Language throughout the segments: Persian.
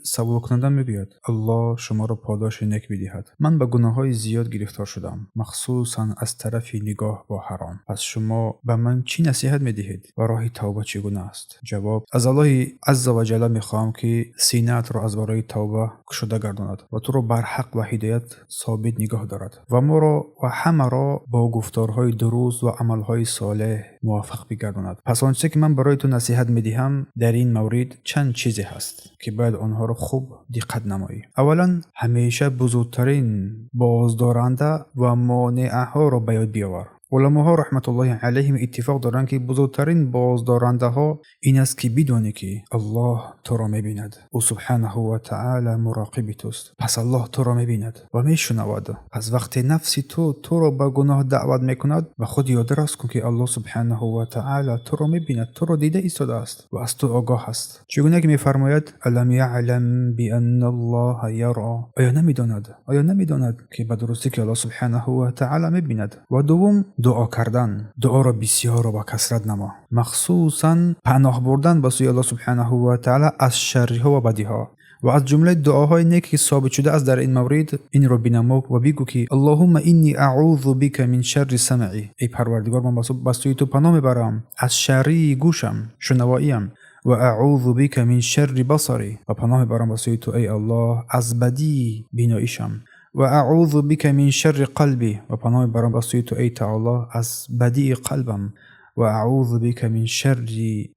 صبور کننده میگوید الله شما را پاداش نیک بدهد. من به گناههای زیاد گرفتار شدم، مخصوصا از طرف نگاه با حرام. پس شما به من چی نصیحت میدهید و راه توبه چگونه است؟ جواب: از الله عز و جل میخواهم که سینه‌ات را از برای توبه گشوده گرداند و تو را بر حق و هدایت ثابت نگاه دارد و ما را و همه را با گفتارهای درست و عملهای صالح موفق بگرداند. پس آنچه که من برای تو نصیحت میدهم در این مورد چند چیزی هست که باید آنها را خوب دقت نمایی. اولا، همیشه بزرگترین بازدارنده و مانعها را به یاد بیاور. علماها رحمت الله علیهم اتفاق دارند که بزرگترین بازدارنده ها این است که بدانی که الله تو را میبیند. او سبحانه و تعالی مراقب توست. پس الله تو را میبیند و میشنود. پس وقتی نفس تو را به گناه دعوت میکند و خود یادداشت کن که الله سبحانه و تعالی تو را میبیند، تو را دیده ایستاده است و از تو آگاه است. چگونه که میفرماید الم یعلم بان الله یرا، آیا نمیداند که به درستی که الله سبحانه و تعالی میبیند. و دوم، دعا کردن. دعا را بسیار و با کثرت نما، مخصوصا پناه بردن به سوی الله سبحانه و تعالی از شرها و بدیها. و از جمله دعاهای نیک که ثابت شده است در این مورد این را بنما و بگو که اللهم انی اعوذ بک من شر سمعی، ای پروردگار من به سوی تو پناه میبرم از شر گوشم، شنواییم. و اعوذ بک من شر بصری، و پناه میبرم به سوی تو ای الله از بدی بیناییشم. و اعوذ بک من شر قلبی، و پناه میبرم به سوی تو ای تعالی از بدی قلبم. و اعوذ بک من شر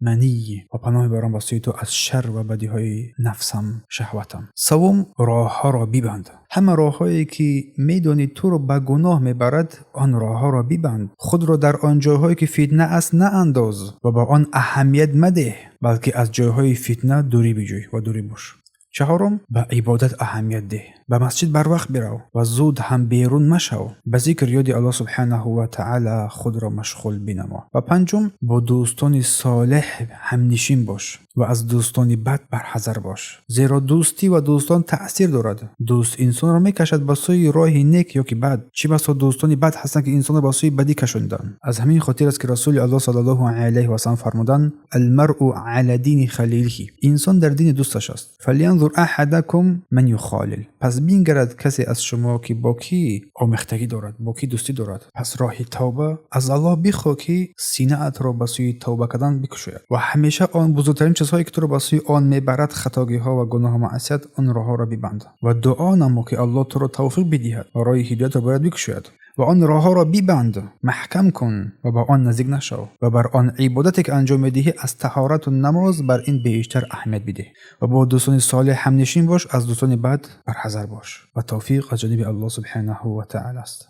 منی، و پناه میبرم به سوی تو از شر و بدیهای نفسم، شهوتم. سوم، راه ها را ببند. همه راههایی که میدانی تو را به گناه میبرد آن راه ها را ببند. خود را در آن جاهایی که فتنه است نه انداز و با آن اهمیت مده، بلکه از جاهای فتنه دوری بجوی و دوری باش. چهارم، به عبادت اهمیت ده. به مسجد بر وقت برو و زود هم بیرون مشو. به ذکر یاد الله سبحانه و تعالی خود را مشغول بنما. و پنجم، با دوستان صالح همنشین باش و از دوستان بد برحذر باش، زیرا دوستی و دوستان تأثیر دارد. دوست انسان را میکشد به سوی راه نیک یا که بد. چه بسا دوستان بد هستند که انسان را به سوی بدی کشاندند. از همین خاطر است که رسول الله صلی الله علیه و سلم فرمودند المرء علی دین خلیله، انسان در دین دوستش است. فلینظر احدکم من یخالل، پس بنگرد کسی از شما که با کی آمیختگی دارد، با کی دوستی دارد. پس راه توبه از الله بخواه که سینه‌ات را به سوی توبه کردن بکشاید و همیشه آن بزرگترین چیزهایی که تو را به سوی آن میبرد، خطاگی ها و گناه و معصیت، آن راه ها را ببند و دعا نما که الله تو را توفیق بدهد و راه هدایت را باید بکشاید و آن راه ها را ببند، محکم کن و با آن نزدیک نشو و بر آن عبادتی که انجام میدهی از طهارت و نماز بر این بیشتر اهمیت بده و با دوستان صالح همنشین باش، از دوستان بد برحذر باش و توفیق از جانب الله سبحانه و تعالی است.